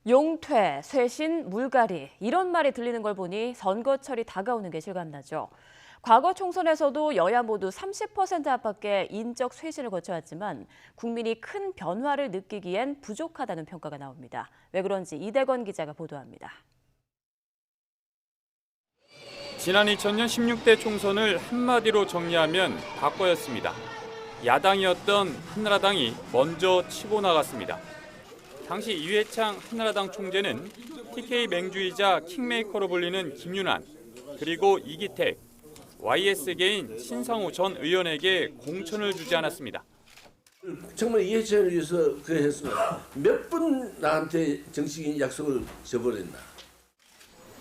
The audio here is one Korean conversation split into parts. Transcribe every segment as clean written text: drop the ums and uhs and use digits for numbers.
용퇴, 쇄신, 물갈이 이런 말이 들리는 걸 보니 선거철이 다가오는 게 실감나죠. 과거 총선에서도 여야 모두 30% 안팎의 인적 쇄신을 거쳐왔지만 국민이 큰 변화를 느끼기엔 부족하다는 평가가 나옵니다. 왜 그런지 이대건 기자가 보도합니다. 지난 2000년 16대 총선을 한마디로 정리하면 바꿔였습니다. 야당이었던 한나라당이 먼저 치고 나갔습니다. 당시 이회창 한나라당 총재는 TK 맹주이자 킹메이커로 불리는 김윤환, 그리고 이기택, YS계인 신상호 전 의원에게 공천을 주지 않았습니다. 정말 이해찬을 위해서 그랬으면 몇 번 나한테 정치인 약속을 저버렸나.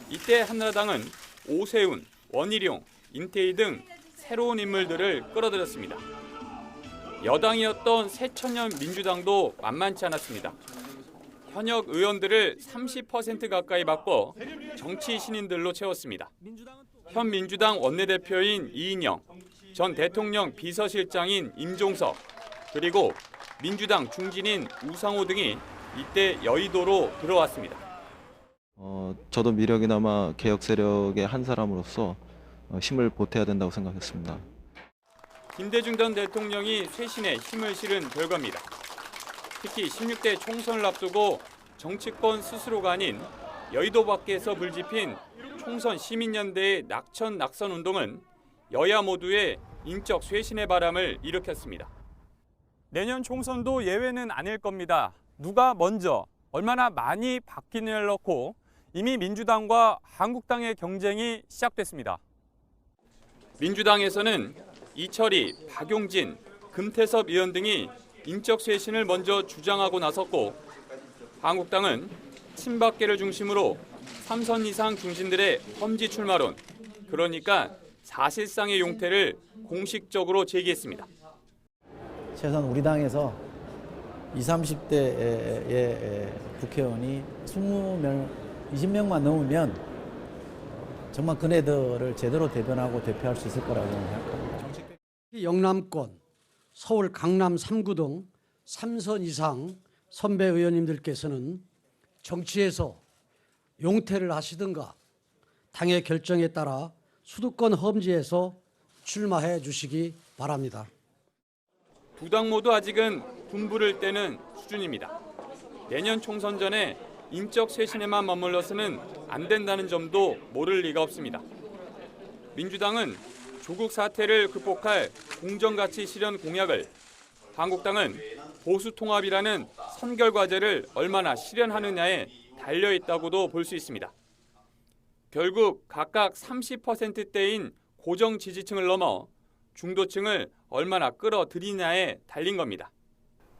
이때 한나라당은 오세훈, 원희룡, 임태희 등 새로운 인물들을 끌어들였습니다. 여당이었던 새천년 민주당도 만만치 않았습니다. 현역 의원들을 30% 가까이 바꿔 정치 신인들로 채웠습니다. 현 민주당 원내대표인 이인영, 전 대통령 비서실장인 임종석, 그리고 민주당 중진인 우상호 등이 이때 여의도로 들어왔습니다. 저도 미력이나마 개혁 세력의 한 사람으로서 힘을 보태야 된다고 생각했습니다. 김대중 전 대통령이 쇄신에 힘을 실은 결과입니다. 특히 16대 총선을 앞두고 정치권 스스로가 아닌 여의도 밖에서 불지핀 총선 시민연대의 낙천 낙선 운동은 여야 모두의 인적 쇄신의 바람을 일으켰습니다. 내년 총선도 예외는 아닐 겁니다. 누가 먼저 얼마나 많이 바뀌느냐를 놓고 이미 민주당과 한국당의 경쟁이 시작됐습니다. 민주당에서는 이철희, 박용진, 금태섭 의원 등이 인적 쇄신을 먼저 주장하고 나섰고, 한국당은 친박계를 중심으로 3선 이상 중진들의 험지 출마론, 그러니까 사실상의 용퇴를 공식적으로 제기했습니다. 최소한 우리 당에서 20, 30대의 국회의원이 20명만 넘으면 정말 그네들을 제대로 대변하고 대표할 수 있을 거라고 생각합니다. 영남권, 서울 강남 3구 등 3선 이상 선배 의원님들께서는 정치에서 용퇴를 하시든가 당의 결정에 따라 수도권 험지에서 출마해 주시기 바랍니다. 두 당 모두 아직은 분부를 떼는 수준입니다. 내년 총선 전에 인적 쇄신에만 머물러서는 안 된다는 점도 모를 리가 없습니다. 민주당은 조국 사태를 극복할 공정가치 실현 공약을, 한국당은 보수통합이라는 선결과제를 얼마나 실현하느냐에 달려있다고도 볼 수 있습니다. 결국 각각 30%대인 고정 지지층을 넘어 중도층을 얼마나 끌어들이냐에 달린 겁니다.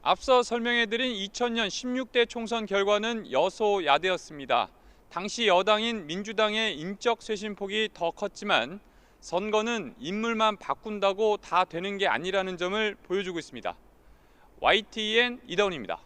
앞서 설명해드린 2000년 16대 총선 결과는 여소야대였습니다. 당시 여당인 민주당의 인적 쇄신폭이 더 컸지만 선거는 인물만 바꾼다고 다 되는 게 아니라는 점을 보여주고 있습니다. YTN 이다운입니다.